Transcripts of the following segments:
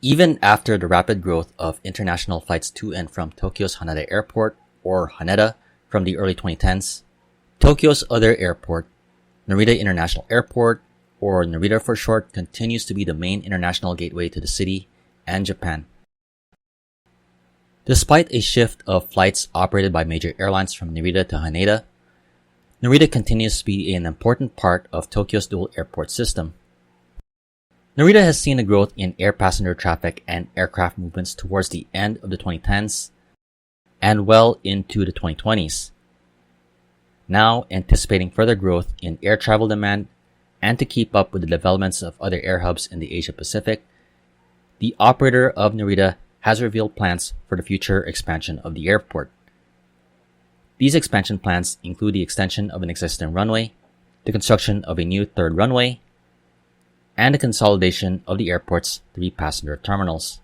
Even after the rapid growth of international flights to and from Tokyo's Haneda Airport, or Haneda, from the early 2010s, Tokyo's other airport, Narita International Airport, or Narita for short, continues to be the main international gateway to the city and Japan. Despite a shift of flights operated by major airlines from Narita to Haneda, Narita continues to be an important part of Tokyo's dual airport system. Narita has seen a growth in air passenger traffic and aircraft movements towards the end of the 2010s and well into the 2020s. Now, anticipating further growth in air travel demand and to keep up with the developments of other air hubs in the Asia Pacific, the operator of Narita has revealed plans for the future expansion of the airport. These expansion plans include the extension of an existing runway, the construction of a new third runway, and the consolidation of the airport's 3 passenger terminals.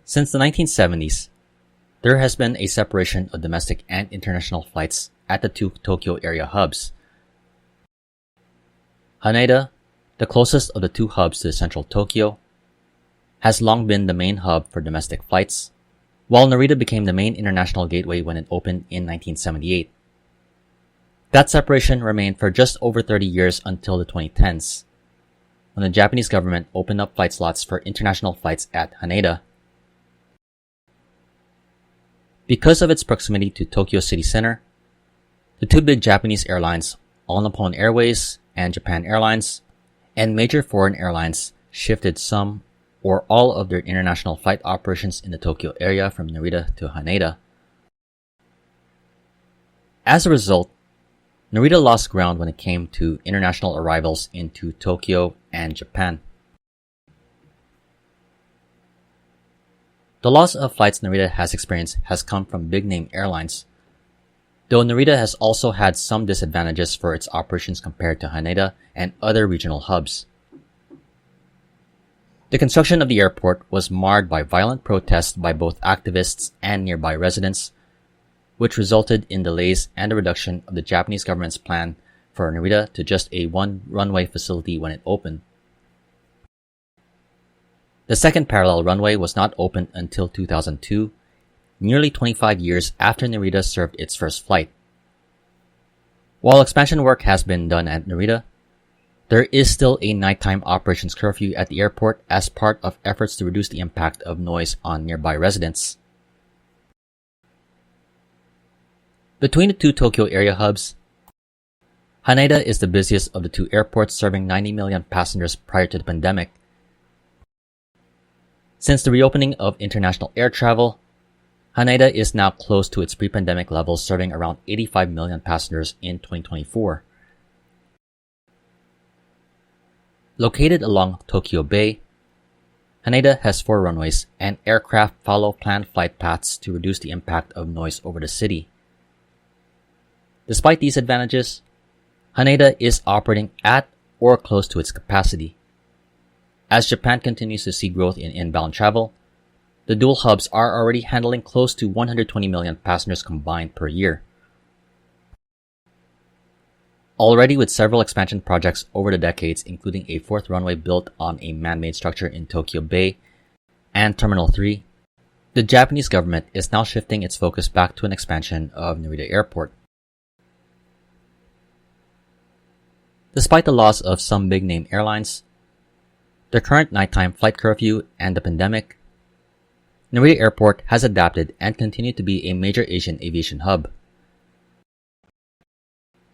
Since the 1970s, there has been a separation of domestic and international flights at the 2 Tokyo area hubs. Haneda, the closest of the 2 hubs to central Tokyo, has long been the main hub for domestic flights, while Narita became the main international gateway when it opened in 1978. That separation remained for just over 30 years until the 2010s, when the Japanese government opened up flight slots for international flights at Haneda. Because of its proximity to Tokyo city center, the 2 big Japanese airlines, All Nippon Airways and Japan Airlines, and major foreign airlines shifted some or all of their international flight operations in the Tokyo area from Narita to Haneda. As a result, Narita lost ground when it came to international arrivals into Tokyo and Japan. The loss of flights Narita has experienced has come from big-name airlines, though Narita has also had some disadvantages for its operations compared to Haneda and other regional hubs. The construction of the airport was marred by violent protests by both activists and nearby residents, which resulted in delays and a reduction of the Japanese government's plan for Narita to just a 1-runway facility when it opened. The second parallel runway was not opened until 2002, nearly 25 years after Narita served its first flight. While expansion work has been done at Narita, there is still a nighttime operations curfew at the airport as part of efforts to reduce the impact of noise on nearby residents. Between the 2 Tokyo area hubs, Haneda is the busiest of the 2 airports, serving 90 million passengers prior to the pandemic. Since the reopening of international air travel, Haneda is now close to its pre-pandemic levels, serving around 85 million passengers in 2024. Located along Tokyo Bay, Haneda has 4 runways, and aircraft follow planned flight paths to reduce the impact of noise over the city. Despite these advantages, Haneda is operating at or close to its capacity. As Japan continues to see growth in inbound travel, the dual hubs are already handling close to 120 million passengers combined per year. Already with several expansion projects over the decades, including a 4th runway built on a man-made structure in Tokyo Bay and Terminal 3, the Japanese government is now shifting its focus back to an expansion of Narita Airport. Despite the loss of some big-name airlines, the current nighttime flight curfew, and the pandemic, Narita Airport has adapted and continued to be a major Asian aviation hub.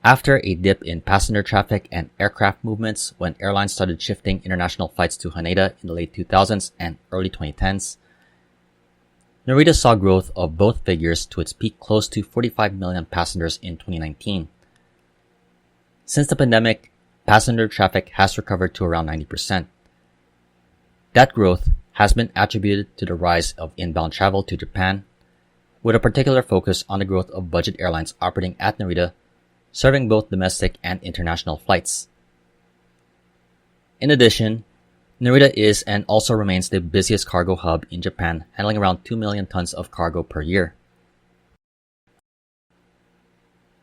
After a dip in passenger traffic and aircraft movements when airlines started shifting international flights to Haneda in the late 2000s and early 2010s, Narita saw growth of both figures to its peak close to 45 million passengers in 2019. Since the pandemic, passenger traffic has recovered to around 90%. That growth has been attributed to the rise of inbound travel to Japan, with a particular focus on the growth of budget airlines operating at Narita, serving both domestic and international flights. In addition, Narita is and also remains the busiest cargo hub in Japan, handling around 2 million tons of cargo per year.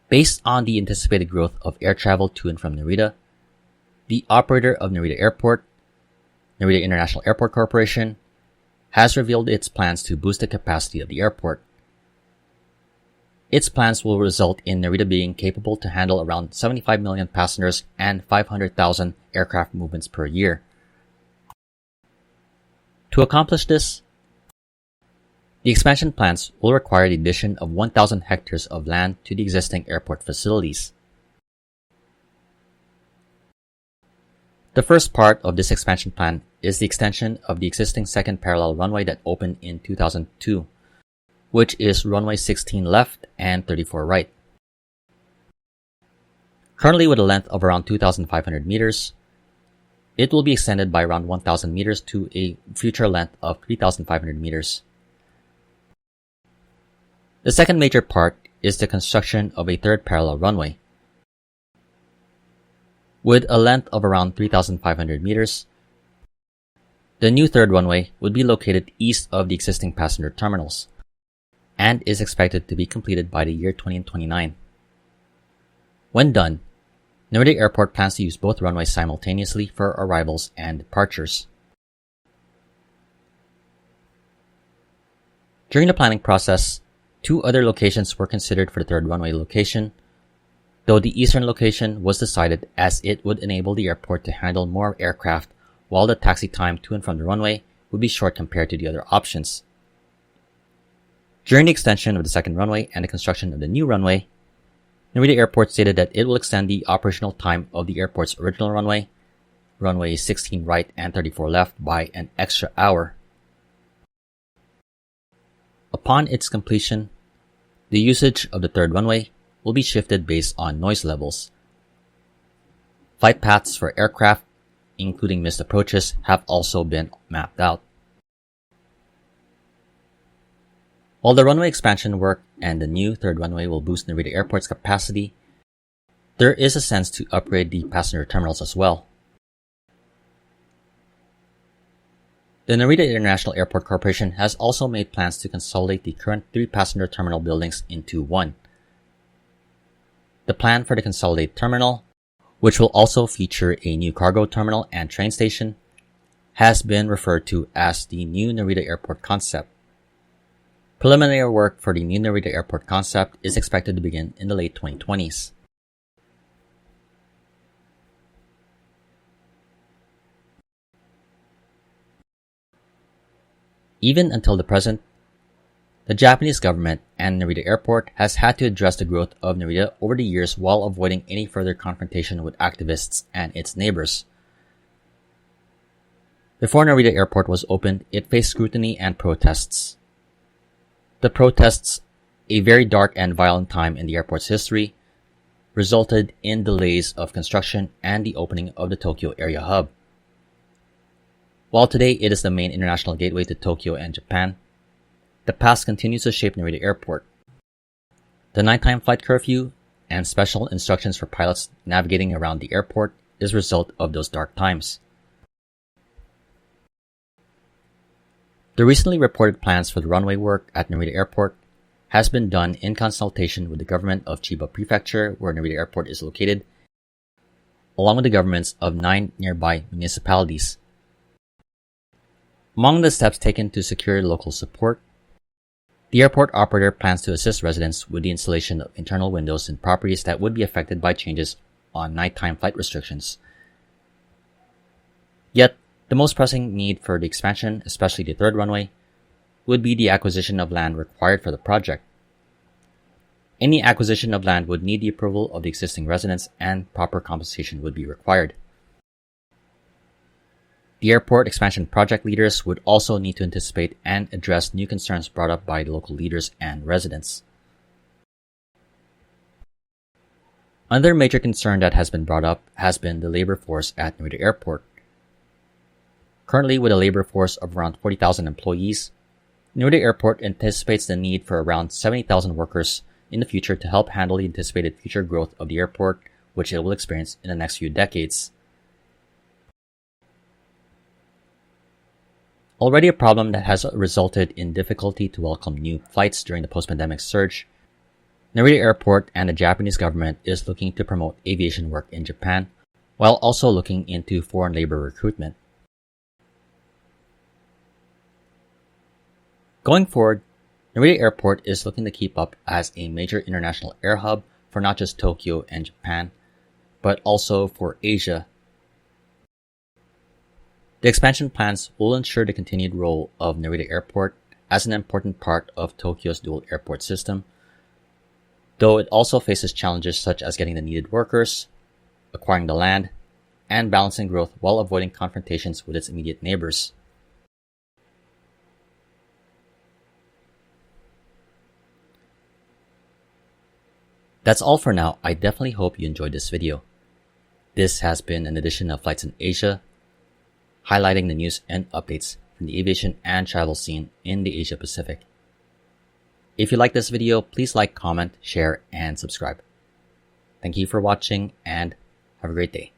Based on the anticipated growth of air travel to and from Narita, The operator of Narita Airport, Narita International Airport Corporation, has revealed its plans to boost the capacity of the airport. Its plans will result in Narita being capable to handle around 75 million passengers and 500,000 aircraft movements per year. To accomplish this, the expansion plans will require the addition of 1,000 hectares of land to the existing airport facilities. The first part of this expansion plan is the extension of the existing second parallel runway that opened in 2002, which is runway 16 left and 34 right. Currently with a length of around 2,500 meters, it will be extended by around 1,000 meters to a future length of 3,500 meters. The second major part is the construction of a third parallel runway. With a length of around 3,500 meters, the new third runway would be located east of the existing passenger terminals and is expected to be completed by the year 2029. When done, Narita Airport plans to use both runways simultaneously for arrivals and departures. During the planning process, 2 other locations were considered for the third runway location, though the eastern location was decided as it would enable the airport to handle more aircraft while the taxi time to and from the runway would be short compared to the other options. During the extension of the second runway and the construction of the new runway, Narita Airport stated that it will extend the operational time of the airport's original runway, runway 16 right and 34 left, by an extra hour. Upon its completion, the usage of the third runway will be shifted based on noise levels. Flight paths for aircraft, including missed approaches, have also been mapped out. While the runway expansion work and the new third runway will boost Narita Airport's capacity, there is a sense to upgrade the passenger terminals as well. The Narita International Airport Corporation has also made plans to consolidate the current 3 passenger terminal buildings into one. The plan for the consolidated terminal, which will also feature a new cargo terminal and train station, has been referred to as the new Narita Airport concept. Preliminary work for the new Narita Airport concept is expected to begin in the late 2020s. Even until the present, the Japanese government and Narita Airport has had to address the growth of Narita over the years while avoiding any further confrontation with activists and its neighbors. Before Narita Airport was opened, it faced scrutiny and protests. The protests, a very dark and violent time in the airport's history, resulted in delays of construction and the opening of the Tokyo area hub. While today it is the main international gateway to Tokyo and Japan, the past continues to shape Narita Airport. The nighttime flight curfew and special instructions for pilots navigating around the airport is a result of those dark times. The recently reported plans for the runway work at Narita Airport has been done in consultation with the government of Chiba Prefecture, where Narita Airport is located, along with the governments of 9 nearby municipalities. Among the steps taken to secure local support, the airport operator plans to assist residents with the installation of internal windows in properties that would be affected by changes on nighttime flight restrictions. Yet, the most pressing need for the expansion, especially the third runway, would be the acquisition of land required for the project. Any acquisition of land would need the approval of the existing residents and proper compensation would be required. The airport expansion project leaders would also need to anticipate and address new concerns brought up by the local leaders and residents. Another major concern that has been brought up has been the labor force at Narita Airport. Currently, with a labor force of around 40,000 employees, Narita Airport anticipates the need for around 70,000 workers in the future to help handle the anticipated future growth of the airport, which it will experience in the next few decades. Already a problem that has resulted in difficulty to welcome new flights during the post-pandemic surge, Narita Airport and the Japanese government is looking to promote aviation work in Japan while also looking into foreign labor recruitment. Going forward, Narita Airport is looking to keep up as a major international air hub for not just Tokyo and Japan, but also for Asia. The expansion plans will ensure the continued role of Narita Airport as an important part of Tokyo's dual airport system, though it also faces challenges such as getting the needed workers, acquiring the land, and balancing growth while avoiding confrontations with its immediate neighbors. That's all for now. I definitely hope you enjoyed this video. This has been an edition of Flights in Asia, highlighting the news and updates from the aviation and travel scene in the Asia Pacific. If you like this video, please like, comment, share, and subscribe. Thank you for watching and have a great day.